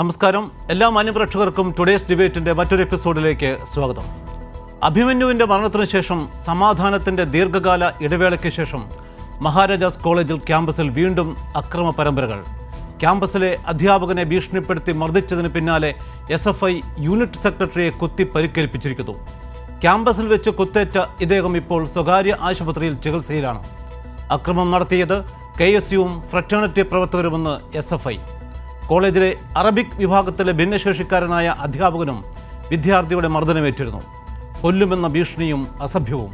നമസ്കാരം. എല്ലാ മാന്യപ്രേക്ഷകർക്കും ടുഡേസ് ഡിബേറ്റിൻ്റെ മറ്റൊരു എപ്പിസോഡിലേക്ക് സ്വാഗതം. അഭിമന്യുവിൻ്റെ മരണത്തിനു ശേഷം സമാധാനത്തിൻ്റെ ദീർഘകാല ഇടവേളയ്ക്ക് ശേഷം മഹാരാജാസ് കോളേജിൽ ക്യാമ്പസിൽ വീണ്ടും അക്രമ പരമ്പരകൾ. ക്യാമ്പസിലെ അധ്യാപകനെ ഭീഷണിപ്പെടുത്തി മർദ്ദിച്ചതിന് പിന്നാലെ SFI യൂണിറ്റ് സെക്രട്ടറിയെ കുത്തി പരിക്കേൽപ്പിച്ചിരിക്കുന്നു. ക്യാമ്പസിൽ വെച്ച് കുത്തേറ്റ ഇദ്ദേഹം ഇപ്പോൾ സ്വകാര്യ ആശുപത്രിയിൽ ചികിത്സയിലാണ്. അക്രമം നടത്തിയത് KSUവും ഫ്രറ്റേണിറ്റി പ്രവർത്തകരുമെന്ന് SFI. കോളേജിലെ അറബിക് വിഭാഗത്തിലെ ഭിന്നശേഷിക്കാരനായ അധ്യാപകനും വിദ്യാർത്ഥിയുടെ മർദ്ദനമേറ്റിരുന്നു. കൊല്ലുമെന്ന ഭീഷണിയും അസഭ്യവും.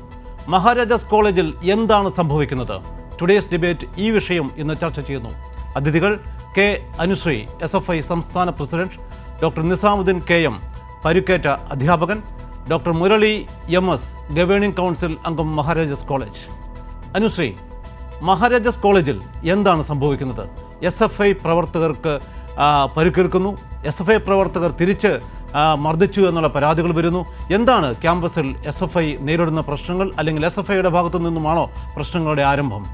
മഹാരാജാസ് കോളേജിൽ എന്താണ് സംഭവിക്കുന്നത്? ടുഡേസ് ഡിബേറ്റ് ഈ വിഷയം ഇന്ന് ചർച്ച ചെയ്യുന്നു. അതിഥികൾ K. അനുശ്രീ, SFI സംസ്ഥാന പ്രസിഡന്റ്; ഡോക്ടർ നിസാമുദ്ദീൻ KM, പരിക്കേറ്റ അധ്യാപകൻ; doctor Murali MS, governing council അംഗം, മഹാരാജാസ് കോളേജ്. അനുശ്രീ, മഹാരാജാസ് കോളേജിൽ എന്താണ് സംഭവിക്കുന്നത്? SFI പ്രവർത്തകർക്ക് പരിക്കേൽക്കുന്നു, SFI പ്രവർത്തകർ തിരിച്ച് മർദ്ദിച്ചു എന്നുള്ള പരാതികൾ വരുന്നു. എന്താണ് ക്യാമ്പസിൽ SFI നേരിടുന്ന പ്രശ്നങ്ങൾ? അല്ലെങ്കിൽ SFIയുടെ ഭാഗത്തു നിന്നുമാണോ പ്രശ്നങ്ങളുടെ ആരംഭം?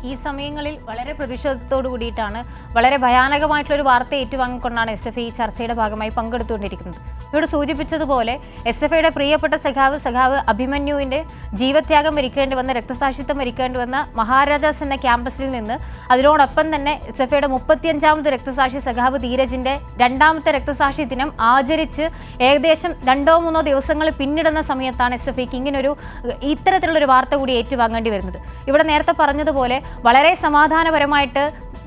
ഈ സമയങ്ങളിൽ വളരെ പ്രതിഷേധത്തോടു കൂടിയിട്ടാണ്, വളരെ ഭയാനകമായിട്ടുള്ളൊരു വാർത്ത ഏറ്റുവാങ്ങിക്കൊണ്ടാണ് SFI ഈ ചർച്ചയുടെ ഭാഗമായി പങ്കെടുത്തുകൊണ്ടിരിക്കുന്നത്. ഇവിടെ സൂചിപ്പിച്ചതുപോലെ SFIയുടെ പ്രിയപ്പെട്ട സഖാവ് അഭിമന്യുവിൻ്റെ ജീവത്യാഗം വരിക്കേണ്ടി വന്ന, രക്തസാക്ഷിത്വം വരിക്കേണ്ടി വന്ന മഹാരാജാസ് എന്ന ക്യാമ്പസിൽ നിന്ന് അതിനോടൊപ്പം തന്നെ SFIയുടെ 35ാമത് രക്തസാക്ഷി സഖാവ് ധീരജിൻ്റെ 2ാമത്തെ രക്തസാക്ഷി ദിനം ആചരിച്ച് ഏകദേശം 2-3 ദിവസങ്ങൾ പിന്നിടുന്ന സമയത്താണ് SFIക്ക് ഇത്തരത്തിലുള്ളൊരു വാർത്ത കൂടി ഏറ്റുവാങ്ങേണ്ടി വരുന്നത്. ഇവിടെ നേരത്തെ പറഞ്ഞതുപോലെ വളരെ സമാധാനപരമായിട്ട്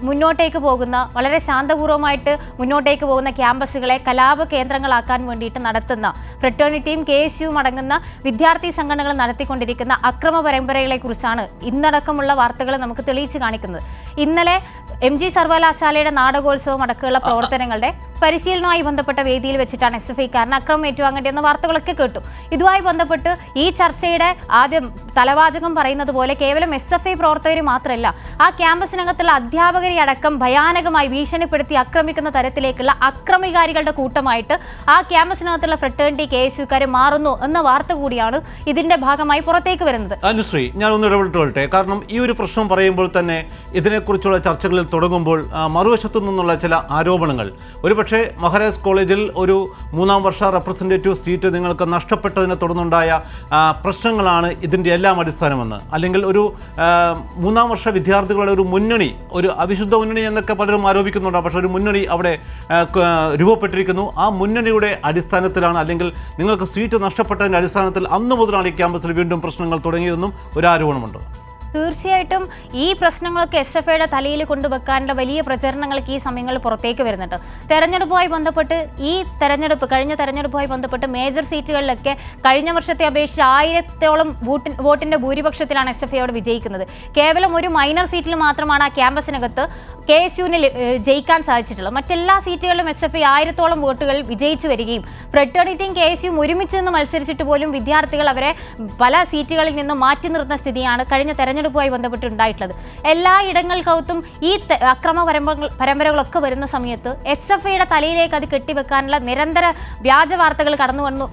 മുന്നോട്ടേക്ക് പോകുന്ന, വളരെ ശാന്തപൂർവ്വമായിട്ട് മുന്നോട്ടേക്ക് പോകുന്ന ക്യാമ്പസുകളെ കലാപ കേന്ദ്രങ്ങളാക്കാൻ വേണ്ടിയിട്ട് നടത്തുന്ന ഫ്രറ്റേണിറ്റിയും KSUവും അടങ്ങുന്ന വിദ്യാർത്ഥി സംഘടനകൾ നടത്തിക്കൊണ്ടിരിക്കുന്ന അക്രമ പരമ്പരകളെക്കുറിച്ചാണ് ഇന്നടക്കമുള്ള വാർത്തകൾ നമുക്ക് തെളിയിച്ച് കാണിക്കുന്നത്. ഇന്നലെ MG സർവകലാശാലയുടെ നാടകോത്സവം അടക്കമുള്ള പ്രവർത്തനങ്ങളുടെ പരിശീലനവുമായി ബന്ധപ്പെട്ട വേദിയിൽ വെച്ചിട്ടാണ് SFIക്കാരന് അക്രമം ഏറ്റുവാങ്ങേണ്ടി എന്ന വാർത്തകളൊക്കെ കേട്ടു. ഇതുമായി ബന്ധപ്പെട്ട് ഈ ചർച്ചയുടെ ആദ്യം തലവാചകം പറയുന്നത് പോലെ കേവലം SFI പ്രവർത്തകർ മാത്രമല്ല, ആ ക്യാമ്പസിനകത്തുള്ള അധ്യാപകരെ അടക്കം ഭയാനകമായി ഭീഷണിപ്പെടുത്തി ആക്രമിക്കുന്ന തരത്തിലേക്കുള്ള അക്രമികാരികളുടെ കൂട്ടമായിട്ട് ആ ക്യാമ്പസിനകത്തുള്ള ഫ്രറ്റേണിറ്റി KSUക്കാർ മാറുന്നു എന്ന വാർത്ത കൂടിയാണ് ഇതിന്റെ ഭാഗമായി പുറത്തേക്ക് വരുന്നത്. അനുശ്രീ, ഞാൻ ഒന്ന് ഇടപെട്ടോട്ടെ. കാരണം ഈ ഒരു പ്രശ്നം പറയുമ്പോൾ തന്നെ ഇതിനെക്കുറിച്ചുള്ള ചർച്ചകളിൽ തുടങ്ങുമ്പോൾ മറുവശത്തു നിന്നുള്ള ചില ആരോപണങ്ങൾ, ഒരുപക്ഷെ മഹാരാജാസ് കോളേജിൽ ഒരു 3ാം വർഷ റെപ്രസെൻറ്റേറ്റീവ് സീറ്റ് നിങ്ങൾക്ക് നഷ്ടപ്പെട്ടതിനെ തുടർന്നുണ്ടായ പ്രശ്നങ്ങളാണ് ഇതിൻ്റെ എല്ലാം അടിസ്ഥാനമെന്ന്, അല്ലെങ്കിൽ ഒരു 3ാം വർഷ വിദ്യാർത്ഥികളുടെ ഒരു മുന്നണി, ഒരു അവിശുദ്ധ മുന്നണി എന്നൊക്കെ പലരും ആരോപിക്കുന്നുണ്ട്. പക്ഷേ ഒരു മുന്നണി അവിടെ രൂപപ്പെട്ടിരിക്കുന്നു. ആ മുന്നണിയുടെ അടിസ്ഥാനത്തിലാണ്, അല്ലെങ്കിൽ നിങ്ങൾക്ക് സീറ്റ് നഷ്ടപ്പെട്ടതിൻ്റെ അടിസ്ഥാനത്തിൽ അന്നു മുതലാണ് ഈ ക്യാമ്പസിൽ വീണ്ടും പ്രശ്നങ്ങൾ തുടങ്ങിയതെന്നും ഒരു ആരോപണമുണ്ട്. തീർച്ചയായിട്ടും ഈ പ്രശ്നങ്ങളൊക്കെ SFIയുടെ തലയിൽ കൊണ്ടുവെക്കാനുള്ള വലിയ പ്രചരണങ്ങൾക്ക് ഈ സമയങ്ങളിൽ പുറത്തേക്ക് വരുന്നുണ്ട്. തെരഞ്ഞെടുപ്പുമായി ബന്ധപ്പെട്ട് കഴിഞ്ഞ തെരഞ്ഞെടുപ്പുമായി ബന്ധപ്പെട്ട് മേജർ സീറ്റുകളിലൊക്കെ കഴിഞ്ഞ വർഷത്തെ അപേക്ഷിച്ച് 1000ഓളം വോട്ടിൻ്റെ ഭൂരിപക്ഷത്തിലാണ് SFIയോട് വിജയിക്കുന്നത്. കേവലം ഒരു മൈനർ സീറ്റിൽ മാത്രമാണ് ആ ക്യാമ്പസിനകത്ത് KSUവിന് ജയിക്കാൻ സാധിച്ചിട്ടുള്ളത്. മറ്റെല്ലാ സീറ്റുകളിലും SFI 1000ഓളം വോട്ടുകൾ വിജയിച്ചു വരികയും ഫ്രറ്റേണിറ്റിയും KSUവും ഒരുമിച്ച് നിന്ന് മത്സരിച്ചിട്ട് പോലും വിദ്യാർത്ഥികൾ അവരെ പല സീറ്റുകളിൽ നിന്നും മാറ്റി നിർത്തുന്ന സ്ഥിതിയാണ് കഴിഞ്ഞ തെരഞ്ഞെടുപ്പുമായി ബന്ധപ്പെട്ട് ഉണ്ടായിട്ടുള്ളത്. എല്ലാ ഇടങ്ങൾക്കകത്തും ഈ അക്രമ പരമ്പരകളൊക്കെ വരുന്ന സമയത്ത് SFIയുടെ തലയിലേക്ക് അത് കെട്ടിവെക്കാനുള്ള നിരന്തര വ്യാജ വാർത്തകൾ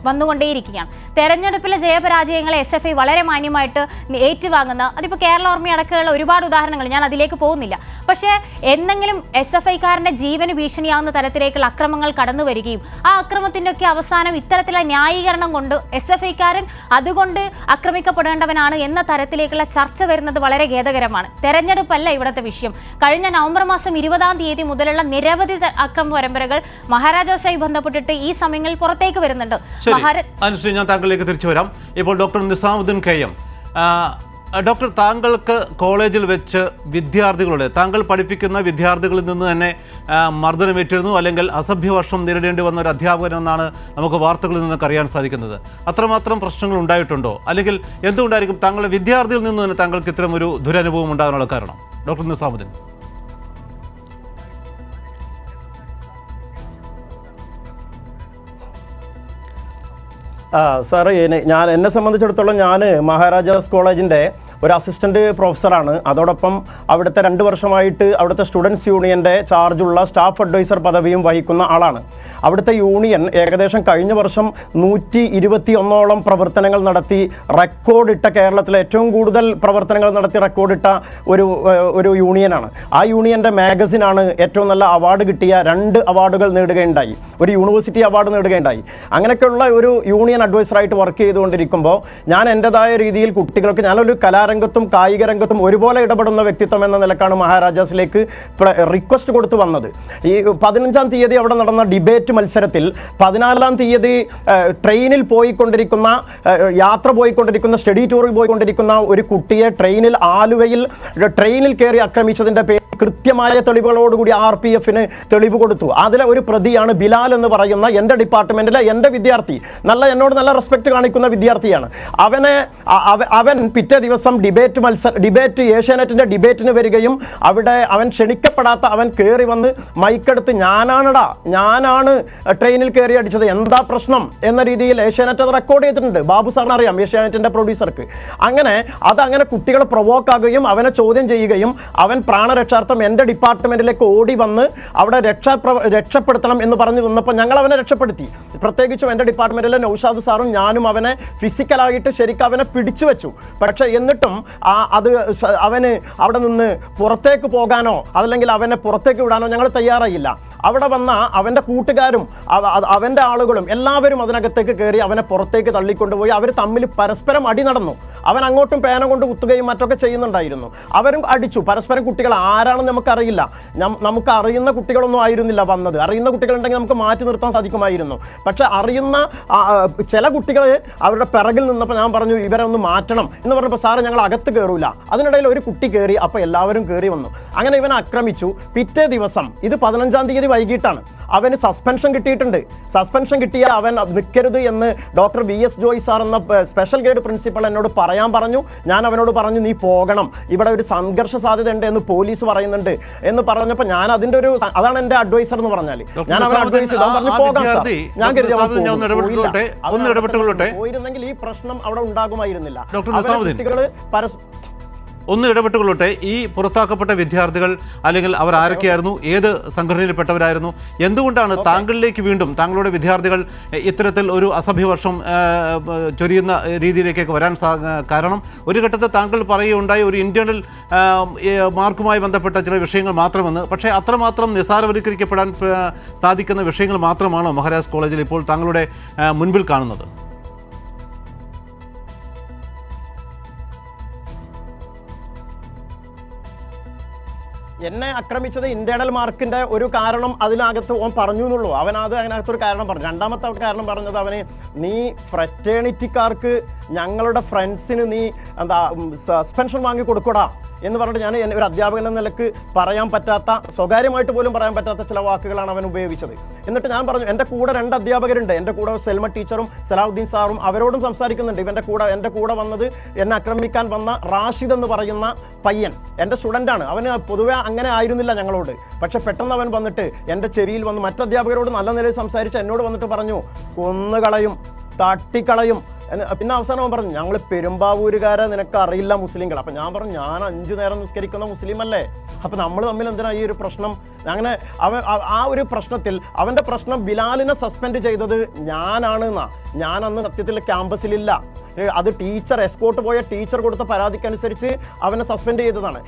വന്നുകൊണ്ടേയിരിക്കുകയാണ്. തെരഞ്ഞെടുപ്പിലെ ജയപരാജയങ്ങളെ SFI വളരെ മാന്യമായിട്ട് ഏറ്റുവാങ്ങുന്ന, അതിപ്പോൾ കേരള ഓർമ്മ അടക്കമുള്ള ഒരുപാട് ഉദാഹരണങ്ങൾ, ഞാൻ അതിലേക്ക് പോകുന്നില്ല. പക്ഷേ എന്തെങ്കിലും SFIക്കാരൻ്റെ ജീവന് ഭീഷണിയാവുന്ന തരത്തിലേക്കുള്ള അക്രമങ്ങൾ കടന്നു വരികയും ആ അക്രമത്തിൻ്റെ ഒക്കെ അവസാനം ഇത്തരത്തിലുള്ള ന്യായീകരണം കൊണ്ട് SFIക്കാരൻ അതുകൊണ്ട് ആക്രമിക്കപ്പെടേണ്ടവനാണ് എന്ന തരത്തിലേക്കുള്ള ചർച്ച വരുന്നത് വളരെ ഖേദകരമാണ്. തെരഞ്ഞെടുപ്പല്ല ഇവിടുത്തെ വിഷയം. കഴിഞ്ഞ നവംബർ മാസം 20ാം തീയതി മുതലുള്ള നിരവധി അക്രമ പരമ്പരകൾ മഹാരാജാസുമായി ബന്ധപ്പെട്ടിട്ട് ഈ സമയങ്ങളിൽ പുറത്തേക്ക് വരുന്നുണ്ട്. അനുശ്രീ, ഞാൻ താങ്കളിലേക്ക് തിരിച്ചു വരാം. ഇപ്പോൾ ഡോക്ടർ നിസാമുദ്ദീൻ KM, ഡോക്ടർ, താങ്കൾക്ക് കോളേജിൽ വെച്ച് താങ്കൾ പഠിപ്പിക്കുന്ന വിദ്യാർത്ഥികളിൽ നിന്ന് തന്നെ മർദ്ദനമേറ്റിരുന്നു, അല്ലെങ്കിൽ അസഭ്യവർഷം നേരിടേണ്ടി വന്ന ഒരു അധ്യാപകനെന്നാണ് നമുക്ക് വാർത്തകളിൽ നിന്നൊക്കെ അറിയാൻ സാധിക്കുന്നത്. അത്രമാത്രം പ്രശ്നങ്ങൾ ഉണ്ടായിട്ടുണ്ടോ? അല്ലെങ്കിൽ എന്തുകൊണ്ടായിരിക്കും താങ്കളുടെ വിദ്യാർത്ഥിയിൽ നിന്ന് തന്നെ താങ്കൾക്ക് ഇത്തരം ഒരു ദുരനുഭവം ഉണ്ടാകാനുള്ള കാരണം? ഡോക്ടർ നിസാമുദ്ദീൻ. സാറ് എന്നെ സംബന്ധിച്ചിടത്തോളം ഞാൻ മഹാരാജാസ് കോളേജിൻ്റെ ഒരു അസിസ്റ്റൻറ്റ് പ്രൊഫസറാണ്. അതോടൊപ്പം അവിടുത്തെ 2 വർഷമായിട്ട് അവിടുത്തെ സ്റ്റുഡൻസ് യൂണിയൻ്റെ ചാർജുള്ള സ്റ്റാഫ് അഡ്വൈസർ പദവിയും വഹിക്കുന്ന ആളാണ്. അവിടുത്തെ യൂണിയൻ ഏകദേശം കഴിഞ്ഞ വർഷം 121ഓളം പ്രവർത്തനങ്ങൾ നടത്തി റെക്കോർഡിട്ട, കേരളത്തിലെ ഏറ്റവും കൂടുതൽ പ്രവർത്തനങ്ങൾ നടത്തി റെക്കോർഡിട്ട ഒരു യൂണിയനാണ്. ആ യൂണിയൻ്റെ മാഗസിനാണ് ഏറ്റവും നല്ല അവാർഡ് കിട്ടിയ 2 അവാർഡുകൾ നേടുകയുണ്ടായി, ഒരു യൂണിവേഴ്സിറ്റി അവാർഡ് നേടുകയുണ്ടായി. അങ്ങനെയൊക്കെയുള്ള ഒരു യൂണിയൻ അഡ്വൈസറായിട്ട് വർക്ക് ചെയ്തുകൊണ്ടിരിക്കുമ്പോൾ ഞാൻ എൻ്റെതായ രീതിയിൽ കുട്ടികൾക്ക്, ഞാനൊരു കലാരംഗത്തും കായിക രംഗത്തും ഒരുപോലെ ഇടപെടുന്ന വ്യക്തിത്വം എന്ന നിലക്കാണ് മഹാരാജാസിലേക്ക് റിക്വസ്റ്റ് കൊടുത്തു വന്നത്. ഈ 15-ാം തീയതി അവിടെ നടന്ന ഡിബേറ്റ് മത്സരത്തിൽ 14-ാം തീയതി ട്രെയിനിൽ പോയിക്കൊണ്ടിരിക്കുന്ന, യാത്ര പോയിക്കൊണ്ടിരിക്കുന്ന, സ്റ്റഡി ടൂറിൽ പോയിക്കൊണ്ടിരിക്കുന്ന ഒരു കുട്ടിയെ ആലുവയിൽ ട്രെയിനിൽ കയറി ആക്രമിച്ചതിൻ്റെ പേരിൽ കൃത്യമായ തെളിവുകളോടുകൂടി RPFന് തെളിവ് കൊടുത്തു. അതിലെ ഒരു പ്രതിയാണ് ബിലാൽ എന്ന് പറയുന്ന എൻ്റെ ഡിപ്പാർട്ട്മെൻറ്റിലെ എൻ്റെ വിദ്യാർത്ഥി, എന്നോട് നല്ല റെസ്പെക്ട് കാണിക്കുന്ന വിദ്യാർത്ഥിയാണ്. അവൻ പിറ്റേ ദിവസം ഡിബേറ്റ് ഏഷ്യാനെറ്റിൻ്റെ ഡിബേറ്റിന് വരികയും അവിടെ അവൻ ക്ഷണിക്കപ്പെടാത്ത അവൻ കയറി വന്ന് മൈക്കെടുത്ത് ഞാനാണ് ട്രെയിനിൽ കയറി അടിച്ചത്, എന്താ പ്രശ്നം എന്ന രീതിയിൽ ഏഷ്യാനെറ്റ് അത് റെക്കോർഡ് ചെയ്തിട്ടുണ്ട്. ബാബു സാറിന് അറിയാം, ഏഷ്യാനെറ്റിൻ്റെ പ്രൊഡ്യൂസർക്ക്. അങ്ങനെ കുട്ടികളെ പ്രൊവോക്ക് ആകുകയും അവനെ ചോദ്യം ചെയ്യുകയും അവൻ പ്രാണരക്ഷാർത്ഥം എൻ്റെ ഡിപ്പാർട്ട്മെൻറ്റിലേക്ക് ഓടി വന്ന് അവിടെ രക്ഷപ്പെടുത്തണം എന്ന് പറഞ്ഞു വന്നപ്പോൾ ഞങ്ങൾ അവനെ രക്ഷപ്പെടുത്തി. പ്രത്യേകിച്ചും എൻ്റെ ഡിപ്പാർട്ട്മെൻറ്റിലെ നൗഷാദ് സാറും ഞാനും അവനെ ഫിസിക്കലായിട്ട് ശരിക്കും അവനെ പിടിച്ചു വെച്ചു. പക്ഷേ എന്നിട്ടും അവന് അവിടെ നിന്ന് പുറത്തേക്ക് പോകാനോ അതല്ലെങ്കിൽ അവനെ പുറത്തേക്ക് വിടാനോ ഞങ്ങൾ തയ്യാറായില്ല. അവിടെ വന്ന അവൻ്റെ കൂട്ടുകാരും അവൻ്റെ ആളുകളും എല്ലാവരും അതിനകത്തേക്ക് കയറി അവനെ പുറത്തേക്ക് തള്ളിക്കൊണ്ടുപോയി. അവർ തമ്മിൽ പരസ്പരം അടി നടന്നു. അവൻ അങ്ങോട്ടും പേന കൊണ്ട് കുത്തുകയും മറ്റൊക്കെ ചെയ്യുന്നുണ്ടായിരുന്നു. അവരും അടിച്ചു പരസ്പരം. കുട്ടികൾ ആരാണെന്ന് നമുക്കറിയില്ല, നമുക്ക് അറിയുന്ന കുട്ടികളൊന്നും ആയിരുന്നില്ല വന്നത്. അറിയുന്ന കുട്ടികളുണ്ടെങ്കിൽ നമുക്ക് മാറ്റി നിർത്താൻ സാധിക്കുമായിരുന്നു. പക്ഷെ അറിയുന്ന ചില കുട്ടികൾ അവരുടെ പിറകിൽ നിന്നപ്പോൾ ഞാൻ പറഞ്ഞു ഇവരെ ഒന്ന് മാറ്റണം എന്ന് പറഞ്ഞപ്പോൾ സാറ് ഞങ്ങൾ അകത്ത് കയറൂല. അതിനിടയിൽ ഒരു കുട്ടി കയറി, അപ്പോൾ എല്ലാവരും കയറി വന്നു. അങ്ങനെ ഇവനെ ആക്രമിച്ചു. പിറ്റേ ദിവസം, ഇത് 15-ാം തീയതി വൈകിട്ടാണ്, അവന് സസ്പെൻഷൻ കിട്ടിയിട്ടുണ്ട്. സസ്പെൻഷൻ കിട്ടിയ അവൻ നിൽക്കരുത് എന്ന് ഡോക്ടർ VS ജോയ് സാർ എന്ന സ്പെഷ്യൽ ഗ്രേഡ് പ്രിൻസിപ്പൾ എന്നോട് പറയാൻ പറഞ്ഞു. ഞാൻ അവനോട് പറഞ്ഞു നീ പോകണം, ഇവിടെ ഒരു സംഘർഷ സാധ്യത ഉണ്ട് എന്ന് പോലീസ് പറയുന്നുണ്ട് എന്ന് പറഞ്ഞപ്പോൾ ഞാൻ അതിൻ്റെ അതാണ് എൻ്റെ അഡ്വൈസർ എന്ന് പറഞ്ഞാൽ ഞാൻ അവൻ അഡ്വൈസ് പറഞ്ഞു പോകാം സാർ. ഞാൻ കരുതി പോയിരുന്നെങ്കിൽ ഈ പ്രശ്നം അവിടെ ഉണ്ടാകുമായിരുന്നില്ല. കുട്ടികൾ ഒന്ന് ഇടപെട്ടുകൊള്ളട്ടെ. ഈ പുറത്താക്കപ്പെട്ട വിദ്യാർത്ഥികൾ അല്ലെങ്കിൽ അവർ ആരൊക്കെയായിരുന്നു, ഏത് സംഘടനയിൽപ്പെട്ടവരായിരുന്നു, എന്തുകൊണ്ടാണ് താങ്കളിലേക്ക് വീണ്ടും താങ്കളുടെ വിദ്യാർത്ഥികൾ ഇത്തരത്തിൽ ഒരു അസഭ്യവർഷം ചൊരിയുന്ന രീതിയിലേക്കൊക്കെ വരാൻ കാരണം? ഒരു ഘട്ടത്തിൽ താങ്കൾ പറയുകയുണ്ടായി ഒരു ഇന്റേണൽ മാർക്കുമായി ബന്ധപ്പെട്ട ചില വിഷയങ്ങൾ മാത്രമെന്ന്. പക്ഷേ അത്രമാത്രം നിസ്സാരവൽക്കരിക്കപ്പെടാൻ സാധിക്കുന്ന വിഷയങ്ങൾ മാത്രമാണോ മഹാരാജാസ് കോളേജിൽ ഇപ്പോൾ താങ്കളുടെ മുൻപിൽ കാണുന്നത്? എന്നെ ആക്രമിച്ചത് ഇന്റേണൽ മാർക്കിന്റെ ഒരു കാരണം അതിനകത്ത് ഓൻ പറഞ്ഞു എന്നുള്ളൂ. അതിനകത്തൊരു കാരണം പറഞ്ഞു. രണ്ടാമത്തെ കാരണം പറഞ്ഞത് അവന് നീ ഫ്രറ്റേണിറ്റിക്കാർക്ക് ഞങ്ങളുടെ ഫ്രണ്ട്സിന് നീ സസ്പെൻഷൻ വാങ്ങി കൊടുക്കൂടാ എന്ന് പറഞ്ഞിട്ട് ഞാൻ ഒരു അധ്യാപകൻ എന്ന നിലക്ക് പറയാൻ പറ്റാത്ത, സ്വകാര്യമായിട്ട് പോലും പറയാൻ പറ്റാത്ത ചില വാക്കുകളാണ് അവൻ ഉപയോഗിച്ചത്. എന്നിട്ട് ഞാൻ പറഞ്ഞു എൻ്റെ കൂടെ 2 അധ്യാപകരുണ്ട്, എൻ്റെ കൂടെ സെൽമ ടീച്ചറും സലാഹുദ്ദീൻ സാറും, അവരോടും സംസാരിക്കുന്നുണ്ട്. എൻ്റെ കൂടെ വന്നത് എന്നെ ആക്രമിക്കാൻ വന്ന റാഷിദ് എന്ന് പറയുന്ന പയ്യൻ എൻ്റെ സ്റ്റുഡൻ്റാണ്. അവന് പൊതുവെ അങ്ങനെ ആയിരുന്നില്ല ഞങ്ങളോട്. പക്ഷെ പെട്ടെന്ന് അവൻ വന്നിട്ട് എൻ്റെ ചെവിയിൽ വന്ന് മറ്റധ്യാപകരോട് നല്ല നിലയിൽ സംസാരിച്ച് എന്നോട് വന്നിട്ട് പറഞ്ഞു കൊന്നുകളയും, തട്ടിക്കളയും. പിന്നെ അവസാനം അവൻ പറഞ്ഞു ഞങ്ങൾ പെരുമ്പാവൂരുകാരെ നിനക്ക് അറിയില്ല മുസ്ലിങ്ങൾ. അപ്പം ഞാൻ പറഞ്ഞു ഞാൻ 5 നേരം നിസ്കരിക്കുന്ന മുസ്ലിം അല്ലേ, അപ്പം നമ്മൾ തമ്മിൽ എന്തിനാ ഈ ഒരു പ്രശ്നം? അങ്ങനെ ആ ഒരു പ്രശ്നത്തിൽ അവൻ്റെ പ്രശ്നം ബിലാലിനെ സസ്പെൻഡ് ചെയ്തത് ഞാൻ അന്ന് സത്യത്തിൽ ക്യാമ്പസിലില്ല. അത് ടീച്ചർ എസ്കോർട്ട് പോയ ടീച്ചർ കൊടുത്ത പരാതിക്കനുസരിച്ച് അവനെ സസ്പെൻഡ് ചെയ്തതാണ്.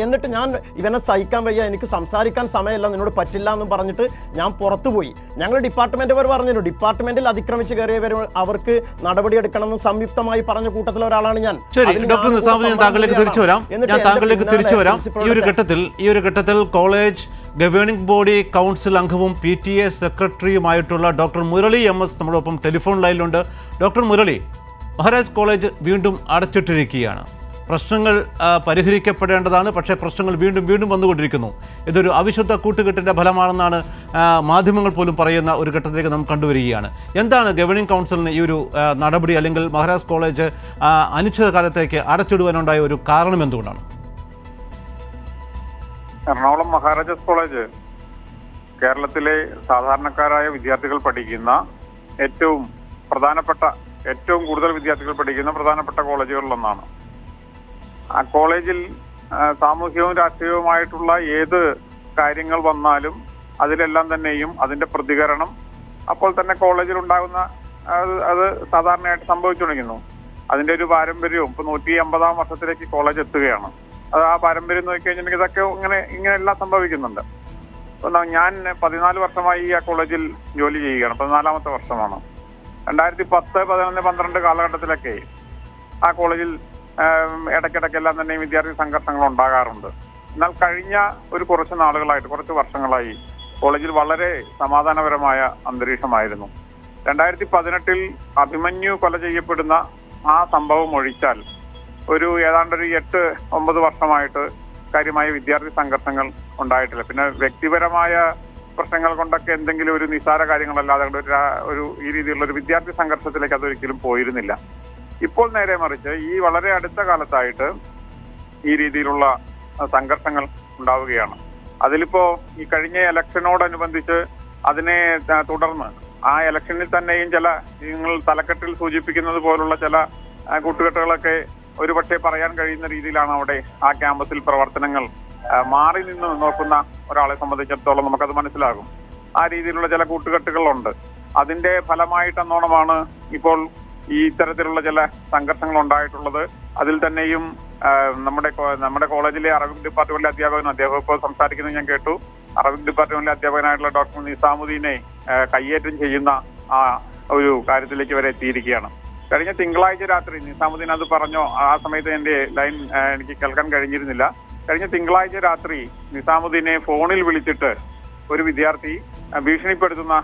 എന്നിട്ട് ഞാൻ ഇവനെ സഹിക്കാൻ വയ്യ, എനിക്ക് സംസാരിക്കാൻ സമയമില്ല, നിന്നോട് പറ്റില്ല എന്നും പറഞ്ഞിട്ട് ഞാൻ പുറത്തുപോയി. ഞങ്ങൾ ഡിപ്പാർട്ട്മെൻറ്റ് പറഞ്ഞിരുന്നു ഡിപ്പാർട്ട്മെൻറ്റിൽ അതിക്രമിച്ച് കയറിയവർ അവർക്ക് നടപടി എടുക്കണമെന്ന് സംയുക്തമായി പറഞ്ഞ കൂട്ടത്തിൽ ഒരാളാണ് ഞാൻ. ഡോക്ടർ നിസാമുദ്ദീൻ, ഞാൻ താങ്കളിലേക്ക് തിരിച്ചു വരാം. ഈ ഒരു ഘട്ടത്തിൽ കോളേജ് ഗവേണിംഗ് ബോഡി കൗൺസിൽ അംഗവും PTA സെക്രട്ടറിയുമായിട്ടുള്ള ഡോക്ടർ മുരളി MS നമ്മളൊപ്പം ടെലിഫോൺ ലൈനിലുണ്ട്. ഡോക്ടർ മുരളി, മഹാരാജാസ് കോളേജ് വീണ്ടും അടച്ചിട്ടിരിക്കുകയാണ്. പ്രശ്നങ്ങൾ പരിഹരിക്കപ്പെടേണ്ടതാണ്, പക്ഷേ പ്രശ്നങ്ങൾ വീണ്ടും വന്നുകൊണ്ടിരിക്കുന്നു. ഇതൊരു അവിശുദ്ധ കൂട്ടുകെട്ടിൻ്റെ ഫലമാണെന്നാണ് മാധ്യമങ്ങൾ പോലും പറയുന്ന ഒരു ഘട്ടത്തിലേക്ക് നാം കണ്ടുവരികയാണ്. എന്താണ് ഗവേണിംഗ് കൗൺസിലിന് ഈ ഒരു നടപടി അല്ലെങ്കിൽ മഹാരാജാസ് കോളേജ് അനിശ്ചിതകാലത്തേക്ക് അടച്ചിടുവാനുണ്ടായ ഒരു കാരണം എന്തുകൊണ്ടാണ്? എറണാകുളം മഹാരാജാസ് കോളേജ് കേരളത്തിലെ സാധാരണക്കാരായ വിദ്യാർത്ഥികൾ പഠിക്കുന്ന ഏറ്റവും പ്രധാനപ്പെട്ട ഏറ്റവും കൂടുതൽ വിദ്യാർത്ഥികൾ പഠിക്കുന്ന പ്രധാനപ്പെട്ട കോളേജുകളിലൊന്നാണ്. ആ കോളേജിൽ സാമൂഹികവും രാഷ്ട്രീയവുമായിട്ടുള്ള ഏത് കാര്യങ്ങൾ വന്നാലും അതിലെല്ലാം തന്നെയും അതിന്റെ പ്രതികരണം അപ്പോൾ തന്നെ കോളേജിൽ ഉണ്ടാകുന്ന അത് സാധാരണയായിട്ട് സംഭവിച്ചുകൊണ്ടിരിക്കുന്നു. അതിന്റെ ഒരു പാരമ്പര്യവും ഇപ്പൊ 150-ാം വർഷത്തിലേക്ക് കോളേജ് എത്തുകയാണ്. അത് ആ പാരമ്പര്യം നോക്കിക്കഴിഞ്ഞിട്ടുണ്ടെങ്കിൽ ഇതൊക്കെ ഇങ്ങനെയെല്ലാം സംഭവിക്കുന്നുണ്ട്. ഞാൻ 14 വർഷമായി ആ കോളേജിൽ ജോലി ചെയ്യുകയാണ്. 14-ാമത്തെ വർഷമാണ്. 2010, 11, 12 കാലഘട്ടത്തിലൊക്കെ ആ കോളേജിൽ ഇടയ്ക്കിടയ്ക്കെല്ലാം തന്നെ വിദ്യാർത്ഥി സംഘർഷങ്ങൾ ഉണ്ടാകാറുണ്ട്. എന്നാൽ കഴിഞ്ഞ കുറച്ച് നാളുകളായിട്ട്, കുറച്ച് വർഷങ്ങളായി കോളേജിൽ വളരെ സമാധാനപരമായ അന്തരീക്ഷമായിരുന്നു. 2018 അഭിമന്യു കൊല ചെയ്യപ്പെടുന്ന ആ സംഭവം ഒഴിച്ചാൽ ഏതാണ്ട് 8-9 വർഷമായിട്ട് കാര്യമായ വിദ്യാർത്ഥി സംഘർഷങ്ങൾ ഉണ്ടായിട്ടില്ല. പിന്നെ വ്യക്തിപരമായ പ്രശ്നങ്ങൾ കൊണ്ടൊക്കെ എന്തെങ്കിലും ഒരു നിസ്സാര കാര്യങ്ങളല്ലാതെ ഈ രീതിയിലുള്ള ഒരു വിദ്യാർത്ഥി സംഘർഷത്തിലേക്ക് അതൊരിക്കലും പോയിരുന്നില്ല. ഇപ്പോൾ നേരെ മറിച്ച് ഈ വളരെ അടുത്ത കാലത്തായിട്ട് ഈ രീതിയിലുള്ള സംഘർഷങ്ങൾ ഉണ്ടാവുകയാണ്. അതിലിപ്പോ ഈ കഴിഞ്ഞ ഇലക്ഷനോടനുബന്ധിച്ച് അതിനെ തുടർന്ന് ആ ഇലക്ഷനിൽ തന്നെയും ചില നിങ്ങൾ തലക്കെട്ടിൽ സൂചിപ്പിക്കുന്നത് പോലുള്ള ചില കൂട്ടുകെട്ടുകളൊക്കെ ഒരുപക്ഷെ പറയാൻ കഴിയുന്ന രീതിയിലാണ് അവിടെ ആ ക്യാമ്പസിൽ പ്രവർത്തനങ്ങൾ മാറി നിന്ന് നോക്കുന്ന ഒരാളെ സംബന്ധിച്ചിടത്തോളം നമുക്കത് മനസ്സിലാകും. ആ രീതിയിലുള്ള ചില കൂട്ടുകെട്ടുകളുണ്ട്. അതിന്റെ ഫലമായിട്ടെന്നോണമാണ് ഇപ്പോൾ ഈ ഇത്തരത്തിലുള്ള ചില സംഘർഷങ്ങൾ ഉണ്ടായിട്ടുള്ളത്. അതിൽ തന്നെയും നമ്മുടെ കോളേജിലെ അറബിക് ഡിപ്പാർട്ട്മെന്റിലെ അദ്ദേഹം ഇപ്പോൾ സംസാരിക്കുന്നത് ഞാൻ കേട്ടു. അറബിക് ഡിപ്പാർട്ട്മെന്റിലെ അധ്യാപകനായിട്ടുള്ള ഡോക്ടർ നിസാമുദ്ദീനെ കയ്യേറ്റം ചെയ്യുന്ന ആ ഒരു കാര്യത്തിലേക്ക് വരെ എത്തിയിരിക്കുകയാണ്. കഴിഞ്ഞ തിങ്കളാഴ്ച രാത്രി നിസാമുദ്ദീൻ അത് പറഞ്ഞോ, ആ സമയത്ത് എന്റെ ലൈൻ എനിക്ക് കേൾക്കാൻ കഴിഞ്ഞിരുന്നില്ല. കഴിഞ്ഞ തിങ്കളാഴ്ച രാത്രി നിസാമുദ്ദീനെ ഫോണിൽ വിളിച്ചിട്ട് ഒരു വിദ്യാർത്ഥി ഭീഷണിപ്പെടുത്തുന്ന